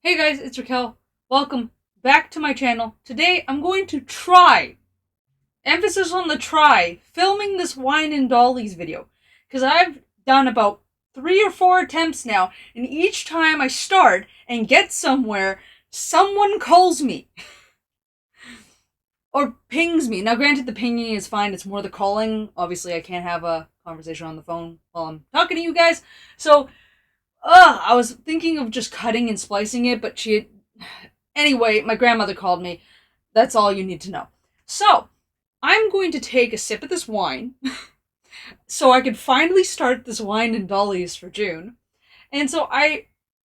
Hey guys, it's Raquel. Welcome back to my channel. Today I'm going to try, emphasis on the try, filming this wine and dollies video. Because I've done about 3 or 4 attempts now, and each time I start and get somewhere, someone calls me. Or pings me. Now granted, the pinging is fine, it's more the calling. Obviously I can't have a conversation on the phone while I'm talking to you guys. So, I was thinking of just cutting and splicing it, but anyway, my grandmother called me. That's all you need to know. So, I'm going to take a sip of this wine so I can finally start this wine and dollies for June. And so I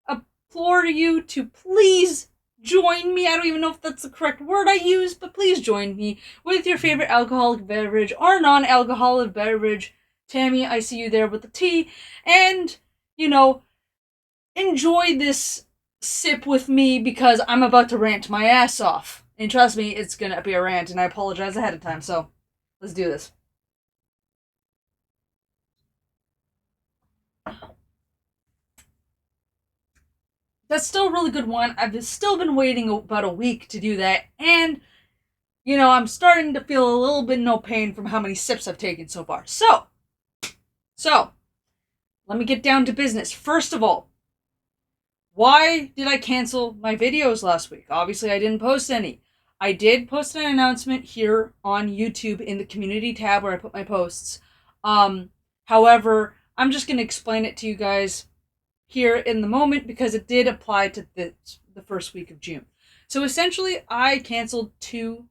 implore you to please join me. I don't even know if that's the correct word I use, but please join me with your favorite alcoholic beverage or non-alcoholic beverage. Tammy, I see you there with the tea. And, enjoy this sip with me because I'm about to rant my ass off. And trust me, it's gonna be a rant, and I apologize ahead of time, so let's do this. That's still a really good one. I've still been waiting about a week to do that, and I'm starting to feel a little bit no pain from how many sips I've taken so far. So, let me get down to business. First of all, why did I cancel my videos last week? Obviously, I didn't post any. I did post an announcement here on YouTube in the community tab where I put my posts. However, I'm just going to explain it to you guys here in the moment because it did apply to the first week of June. So essentially, I canceled 2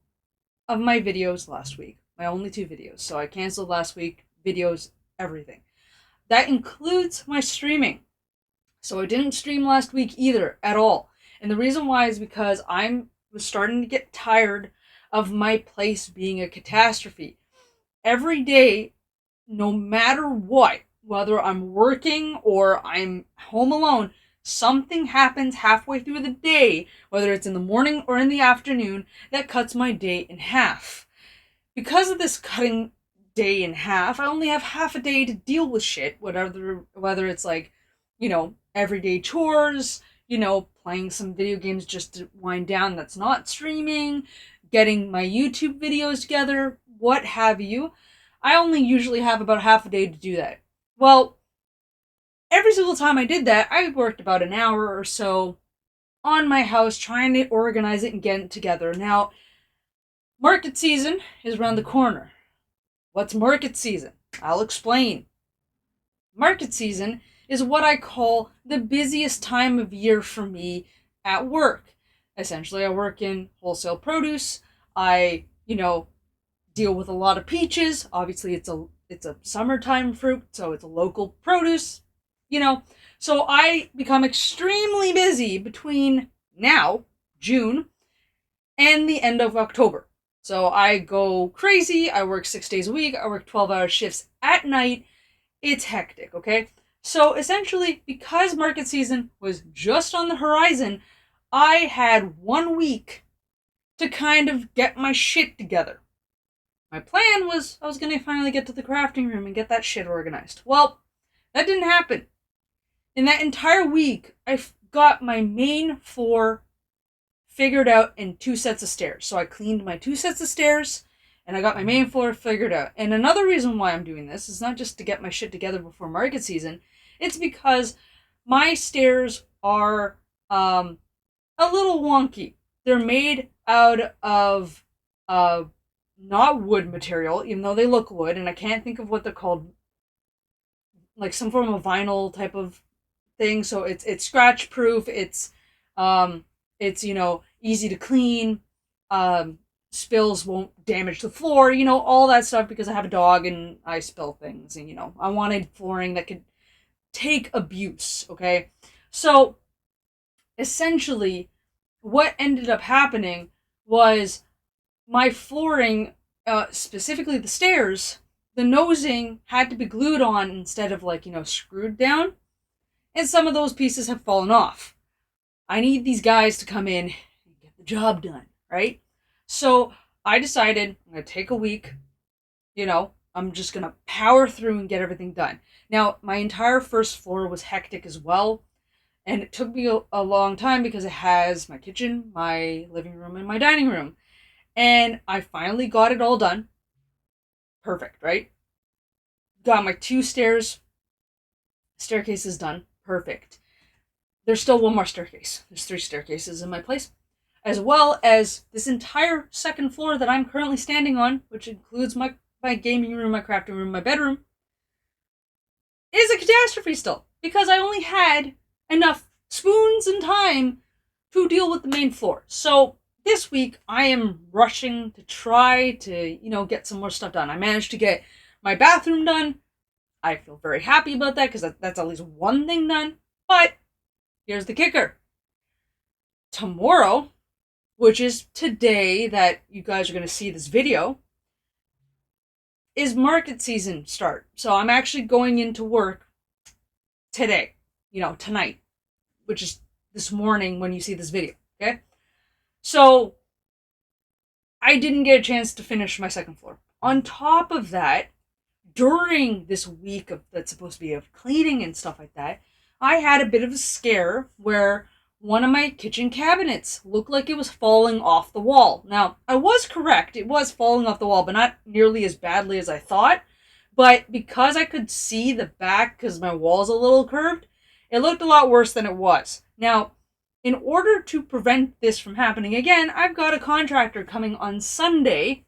of my videos last week. My only 2 videos. So I canceled last week, videos, everything. That includes my streaming. So I didn't stream last week either, at all. And the reason why is because I was starting to get tired of my place being a catastrophe. Every day, no matter what, whether I'm working or I'm home alone, something happens halfway through the day, whether it's in the morning or in the afternoon, that cuts my day in half. Because of this cutting day in half, I only have half a day to deal with shit, whether it's like, everyday chores, playing some video games just to wind down that's not streaming, getting my YouTube videos together, what have you. I only usually have about half a day to do that. Well, every single time I did that, I worked about an hour or so on my house trying to organize it and get it together. Now, market season is around the corner. What's market season? I'll explain. Market season is what I call the busiest time of year for me at work. Essentially, I work in wholesale produce. I, deal with a lot of peaches. Obviously, it's a summertime fruit, so it's a local produce, So I become extremely busy between now, June, and the end of October. So I go crazy. I work 6 days a week. I work 12-hour shifts at night. It's hectic, okay? So essentially, because market season was just on the horizon, I had 1 week to kind of get my shit together. My plan was I was going to finally get to the crafting room and get that shit organized. Well, that didn't happen. In that entire week, I got my main floor figured out in 2 sets of stairs. So I cleaned my 2 sets of stairs, and I got my main floor figured out. And another reason why I'm doing this is not just to get my shit together before market season. It's because my stairs are a little wonky. They're made out of not wood material, even though they look wood, and I can't think of what they're called. Like some form of vinyl type of thing. So it's scratch proof. It's easy to clean. Spills won't damage the floor, all that stuff, because I have a dog and I spill things, and I wanted flooring that could take abuse, okay? So essentially what ended up happening was my flooring, specifically the stairs, the nosing had to be glued on instead of screwed down, and some of those pieces have fallen off. I need these guys to come in and get the job done, right? So I decided I'm going to take a week. I'm just going to power through and get everything done. Now, my entire first floor was hectic as well. And it took me a long time because it has my kitchen, my living room, and my dining room. And I finally got it all done. Perfect, right? Got my 2 staircases done. Perfect. There's still one more staircase. There's 3 staircases in my place. As well as this entire second floor that I'm currently standing on, which includes my gaming room, my crafting room, my bedroom, is a catastrophe still. Because I only had enough spoons and time to deal with the main floor. So this week I am rushing to try to, get some more stuff done. I managed to get my bathroom done. I feel very happy about that because that's at least one thing done. But here's the kicker. Tomorrow, which is today that you guys are going to see this video, is market season start. So I'm actually going into work today, tonight, which is this morning when you see this video, okay? So I didn't get a chance to finish my second floor. On top of that, during this week that's supposed to be of cleaning and stuff like that, I had a bit of a scare where one of my kitchen cabinets looked like it was falling off the wall. Now, I was correct. It was falling off the wall, but not nearly as badly as I thought. But because I could see the back because my wall's a little curved, it looked a lot worse than it was. Now, in order to prevent this from happening again, I've got a contractor coming on Sunday.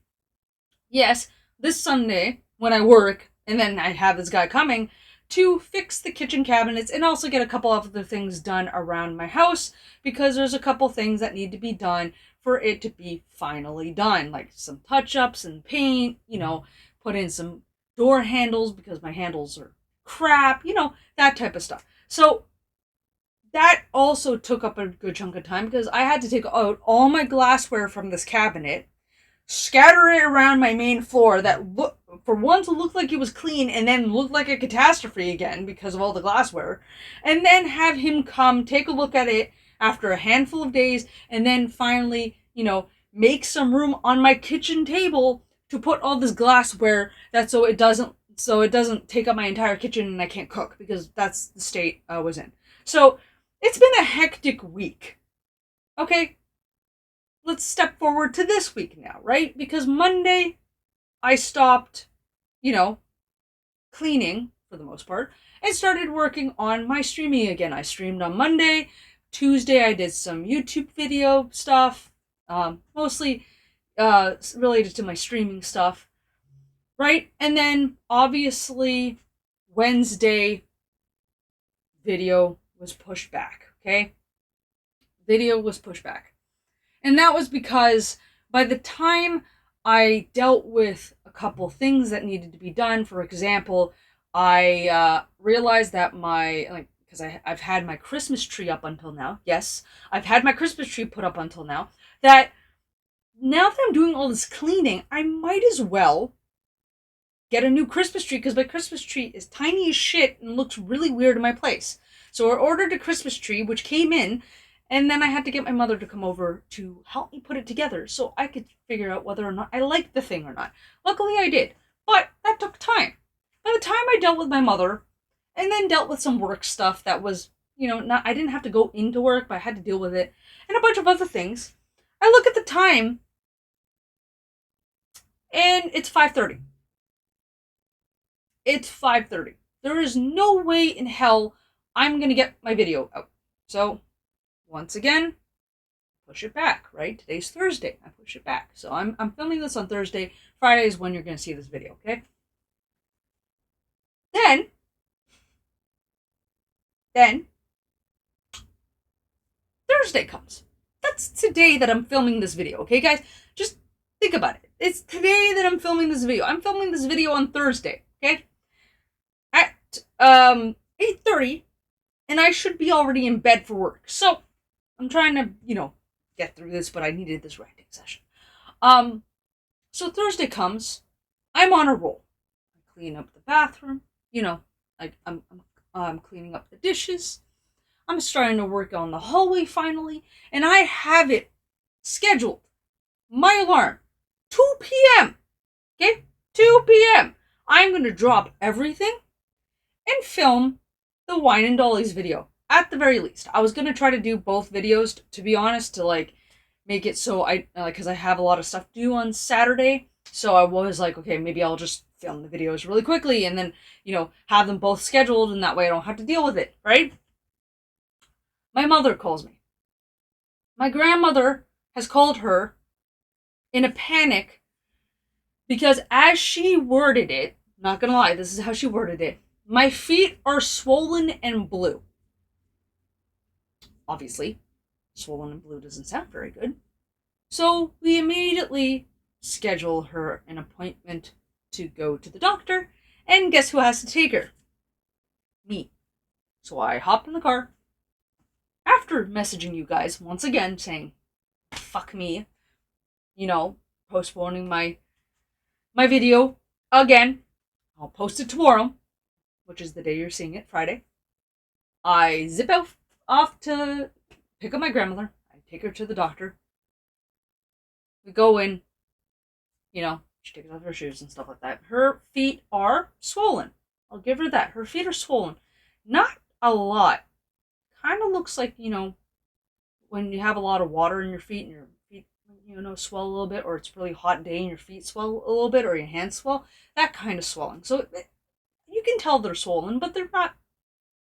Yes, this Sunday when I work, and then I have this guy coming to fix the kitchen cabinets and also get a couple of other things done around my house because there's a couple things that need to be done for it to be finally done, like some touch-ups and paint, put in some door handles because my handles are crap, that type of stuff. So that also took up a good chunk of time because I had to take out all my glassware from this cabinet, scatter it around my main floor that for one to look like it was clean and then look like a catastrophe again because of all the glassware, and then have him come take a look at it after a handful of days and then finally, make some room on my kitchen table to put all this glassware so it doesn't take up my entire kitchen and I can't cook because that's the state I was in. So it's been a hectic week. Okay, let's step forward to this week now, right? Because Monday, I stopped, cleaning for the most part and started working on my streaming again. I streamed on Monday. Tuesday, I did some YouTube video stuff, mostly related to my streaming stuff, right? And then, obviously, Wednesday, video was pushed back, okay? Video was pushed back. And that was because by the time I dealt with a couple things that needed to be done, for example, I realized that because I've had my Christmas tree up until now. Yes, I've had my Christmas tree put up until now. That now that I'm doing all this cleaning, I might as well get a new Christmas tree because my Christmas tree is tiny as shit and looks really weird in my place. So I ordered a Christmas tree, which came in, and then I had to get my mother to come over to help me put it together so I could figure out whether or not I liked the thing or not. Luckily I did, but that took time. By the time I dealt with my mother, and then dealt with some work stuff that was, I didn't have to go into work, but I had to deal with it, and a bunch of other things, I look at the time, and it's 5:30. It's 5:30. There is no way in hell I'm going to get my video out. So, once again, push it back, right? Today's Thursday. I push it back. So I'm filming this on Thursday. Friday is when you're going to see this video, okay? Then, Thursday comes. That's today that I'm filming this video, okay, guys? Just think about it. It's today that I'm filming this video. I'm filming this video on Thursday, okay? At 8:30, and I should be already in bed for work. So, I'm trying to, get through this, but I needed this ranting session. So Thursday comes, I'm on a roll. I clean up the bathroom, I'm cleaning up the dishes. I'm starting to work on the hallway finally, and I have it scheduled. My alarm, 2 p.m. Okay, 2 p.m. I'm going to drop everything and film the Wine and Dollies video. at the very least, I was going to try to do both videos, to be honest, to like make it so because I have a lot of stuff to do on Saturday. So I was like, okay, maybe I'll just film the videos really quickly and then, have them both scheduled, and that way I don't have to deal with it, right? My mother calls me. My grandmother has called her in a panic because, as she worded it, not gonna lie, this is how she worded it, my feet are swollen and blue. Obviously, swollen and blue doesn't sound very good. So we immediately schedule her an appointment to go to the doctor, and guess who has to take her? Me. So I hopped in the car, after messaging you guys once again saying, fuck me, postponing my video again. I'll post it tomorrow, which is the day you're seeing it, Friday. I zip off to pick up my grandmother. I take her to the doctor. We go in, she takes off her shoes and stuff like that. Her feet are swollen. I'll give her that. Her feet are swollen. Not a lot. Kind of looks like, when you have a lot of water in your feet and your feet, swell a little bit, or it's a really hot day and your feet swell a little bit, or your hands swell. That kind of swelling. So you can tell they're swollen, but they're not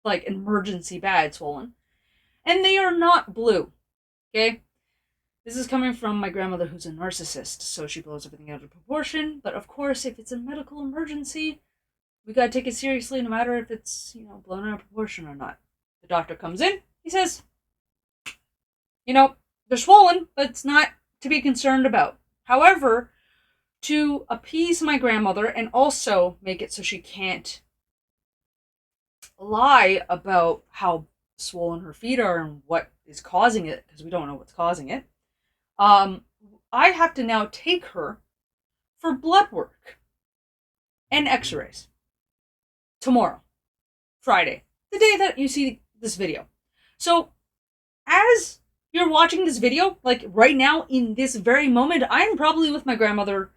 like emergency bad swollen. And they are not blue. Okay? This is coming from my grandmother, who's a narcissist, so she blows everything out of proportion. But of course, if it's a medical emergency, we gotta take it seriously, no matter if it's, blown out of proportion or not. The doctor comes in, he says, they're swollen, but it's not to be concerned about. However, to appease my grandmother and also make it so she can't lie about how swollen her feet are and what is causing it, because we don't know what's causing it, I have to now take her for blood work and x-rays tomorrow, Friday, the day that you see this video. So as you're watching this video, like right now in this very moment, I'm probably with my grandmother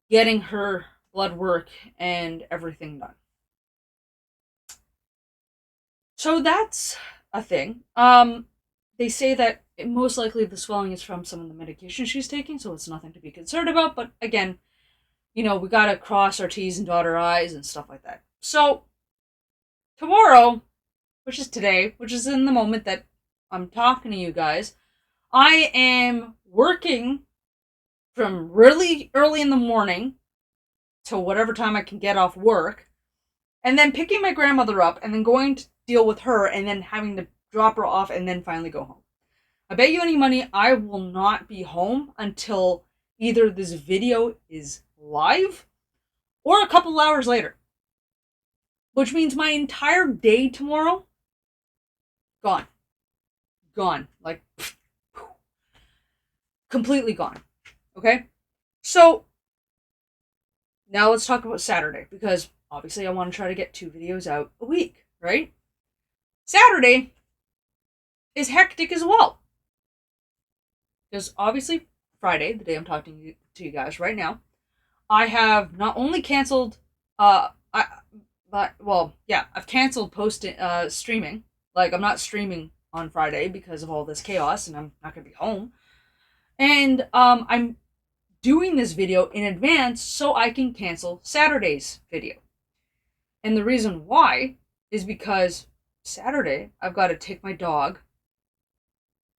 getting her blood work and everything done. So that's a thing. They say that most likely the swelling is from some of the medication she's taking, so it's nothing to be concerned about. But again, we gotta cross our T's and dot our I's and stuff like that. So tomorrow, which is today, which is in the moment that I'm talking to you guys, I am working from really early in the morning to whatever time I can get off work, and then picking my grandmother up and then going to deal with her and then having to drop her off and then finally go home. I bet you any money I will not be home until either this video is live or a couple hours later. Which means my entire day tomorrow, gone. Gone. Like, completely gone. Okay? So, now let's talk about Saturday, because obviously I want to try to get 2 videos out a week, right? Saturday is hectic as well. Because obviously, Friday, the day I'm talking to you guys right now, I have not only canceled, I've canceled streaming. Like, I'm not streaming on Friday because of all this chaos, and I'm not going to be home. And I'm doing this video in advance so I can cancel Saturday's video. And the reason why is because Saturday, I've got to take my dog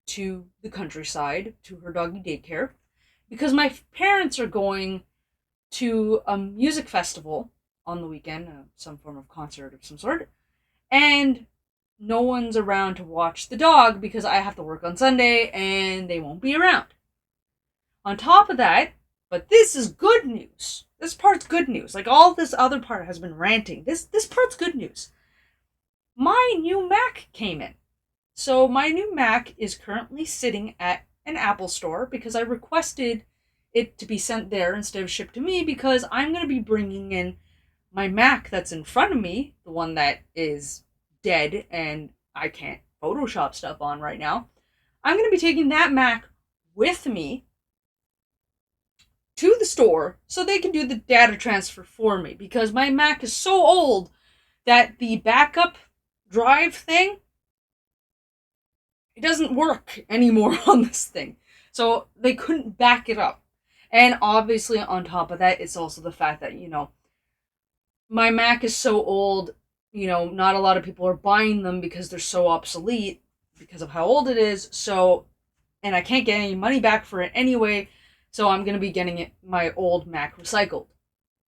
to the countryside, to her doggy daycare, because my parents are going to a music festival on the weekend, some form of concert of some sort, and no one's around to watch the dog because I have to work on Sunday and they won't be around. On top of that, but this is good news. This part's good news. Like, all this other part has been ranting. This part's good news. My new Mac came in. So my new Mac is currently sitting at an Apple store because I requested it to be sent there instead of shipped to me, because I'm going to be bringing in my Mac that's in front of me, the one that is dead and I can't Photoshop stuff on right now. I'm going to be taking that Mac with me to the store so they can do the data transfer for me, because my Mac is so old that the backup drive thing it doesn't work anymore on this thing. So they couldn't back it up. And obviously on top of that, it's also the fact that, my Mac is so old, not a lot of people are buying them because they're so obsolete because of how old it is. So, and I can't get any money back for it anyway. So I'm going to be getting my old Mac recycled.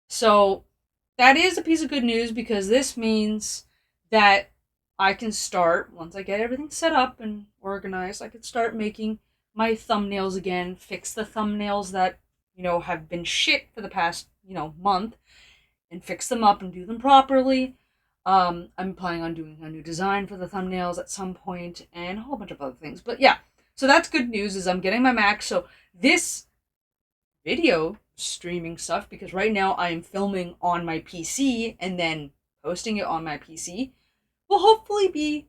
So that is a piece of good news because this means that I can start, once I get everything set up and organized, I can start making my thumbnails again, fix the thumbnails that, have been shit for the past, month, and fix them up and do them properly. I'm planning on doing a new design for the thumbnails at some point and a whole bunch of other things. But yeah, so that's good news is I'm getting my Mac. So this video streaming stuff, because right now I am filming on my PC and then posting it on my PC, will hopefully be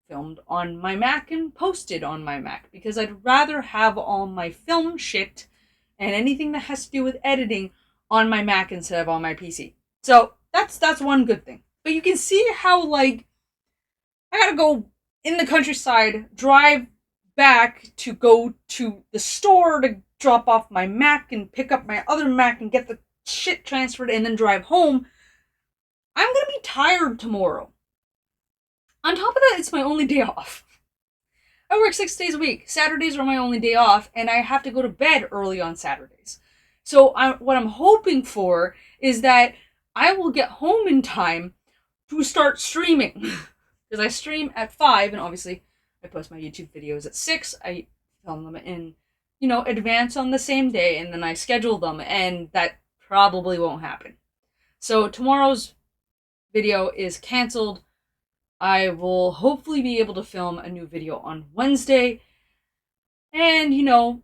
filmed on my Mac and posted on my Mac, because I'd rather have all my film shit and anything that has to do with editing on my Mac instead of on my PC. So that's one good thing. But you can see how, I gotta go in the countryside, drive back to go to the store to drop off my Mac and pick up my other Mac and get the shit transferred and then drive home. I'm gonna be tired tomorrow. On top of that, it's my only day off. I work 6 days a week. Saturdays are my only day off, and I have to go to bed early on Saturdays. So what I'm hoping for is that I will get home in time to start streaming. Because I stream at 5, and obviously I post my YouTube videos at 6. I film them in, advance on the same day, and then I schedule them, and that probably won't happen. So tomorrow's video is canceled. I will hopefully be able to film a new video on Wednesday. And,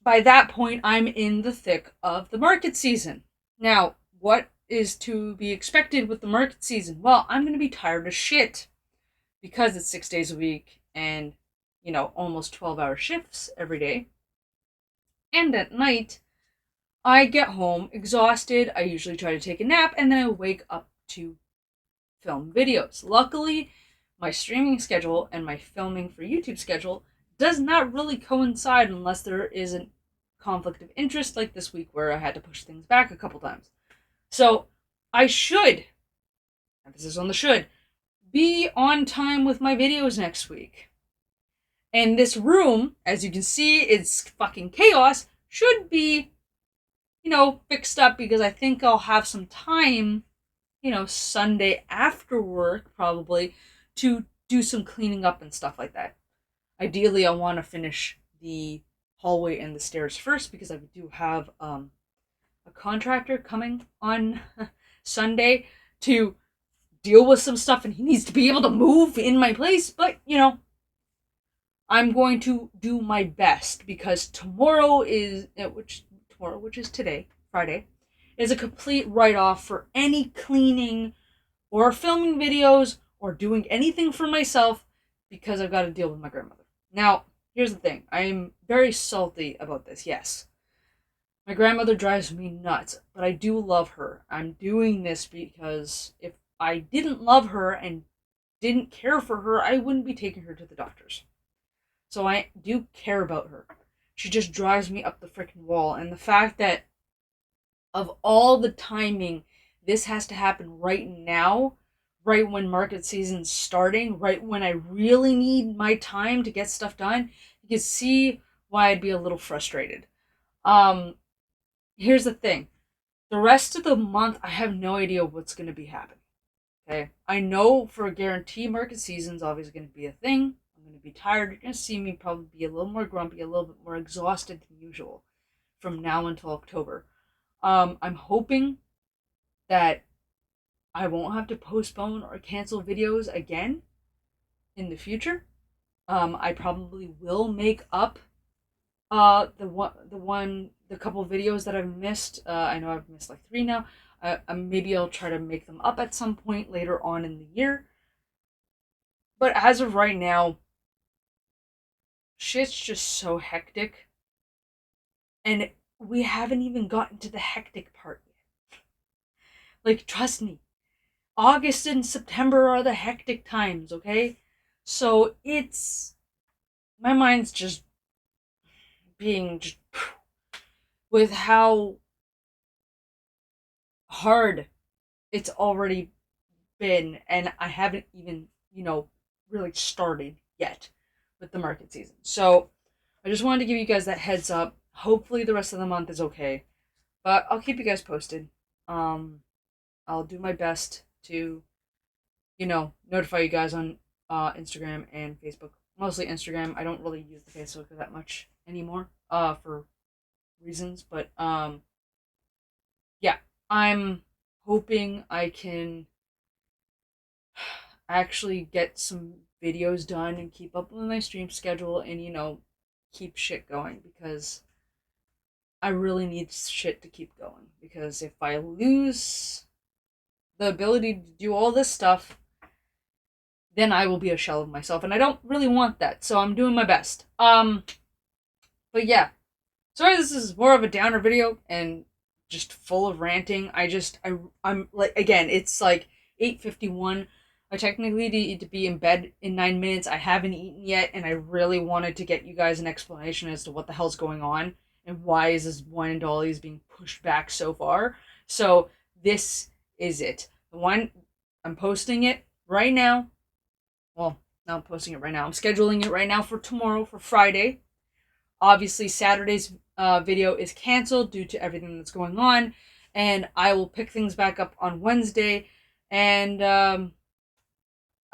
by that point, I'm in the thick of the market season. Now, what is to be expected with the market season? Well, I'm going to be tired as shit because it's 6 days a week and, almost 12-hour shifts every day. And at night, I get home exhausted. I usually try to take a nap, and then I wake up to film videos. Luckily, my streaming schedule and my filming for YouTube schedule does not really coincide unless there is a conflict of interest like this week where I had to push things back a couple times. So I should, emphasis on the should, be on time with my videos next week. And this room, as you can see, it's fucking chaos, should be, fixed up because I think I'll have some time, Sunday after work probably, to do some cleaning up and stuff like that. Ideally, I want to finish the hallway and the stairs first because I do have a contractor coming on Sunday to deal with some stuff, and he needs to be able to move in my place. But, I'm going to do my best because tomorrow, which is today, Friday, is a complete write-off for any cleaning or filming videos or doing anything for myself because I've got to deal with my grandmother. Now, here's the thing. I am very salty about this, yes. My grandmother drives me nuts, but I do love her. I'm doing this because if I didn't love her and didn't care for her, I wouldn't be taking her to the doctors. So I do care about her. She just drives me up the freaking wall. And the fact that of all the timing, this has to happen right now, right when market season's starting, right when I really need my time to get stuff done, you can see why I'd be a little frustrated. Here's the thing. The rest of the month, I have no idea what's going to be happening. Okay? I know for a guarantee market season's obviously going to be a thing. I'm going to be tired. You're going to see me probably be a little more grumpy, a little bit more exhausted than usual from now until October. I'm hoping that I won't have to postpone or cancel videos again in the future. I probably will make up the couple videos that I've missed. I know I've missed like 3 now. Maybe I'll try to make them up at some point later on in the year. But as of right now, shit's just so hectic. And we haven't even gotten to the hectic part yet. Like, trust me. August and September are the hectic times, okay? So it's my mind's just being just with how hard it's already been, and I haven't even, really started yet with the market season. So I just wanted to give you guys that heads up. Hopefully the rest of the month is okay, but I'll keep you guys posted. Um, I'll do my best to, notify you guys on Instagram and Facebook. Mostly Instagram. I don't really use the Facebook that much anymore, for reasons, but yeah, I'm hoping I can actually get some videos done and keep up with my stream schedule and, keep shit going, because I really need shit to keep going. Because if I lose the ability to do all this stuff, then I will be a shell of myself, and I don't really want that. So I'm doing my best. But yeah, sorry this is more of a downer video and just full of ranting. I'm like, again, it's like 8:51. I technically need to be in bed in 9 minutes. I haven't eaten yet, and I really wanted to get you guys an explanation as to what the hell's going on and why is this wine and Dollies being pushed back so far. So this is it. The one, I'm posting it right now. Well, not posting it right now. I'm scheduling it right now for tomorrow, for Friday. Obviously, Saturday's video is canceled due to everything that's going on, and I will pick things back up on Wednesday. And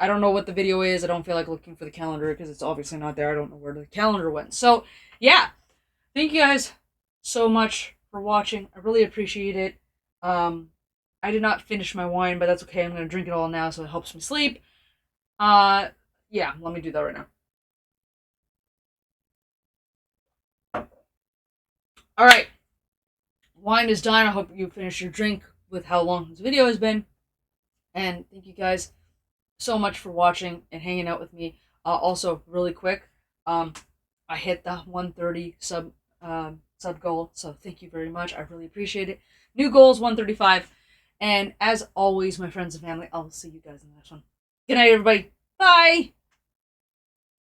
I don't know what the video is. I don't feel like looking for the calendar because it's obviously not there. I don't know where the calendar went. So, yeah. Thank you guys so much for watching. I really appreciate it. I did not finish my wine, but that's okay. I'm going to drink it all now so it helps me sleep. Yeah, let me do that right now. All right. Wine is done. I hope you finished your drink with how long this video has been. And thank you guys so much for watching and hanging out with me. Also, really quick, I hit the 130 sub goal, so thank you very much. I really appreciate it. New goal is 135. And as always, my friends and family, I'll see you guys in the next one. Good night, everybody. Bye.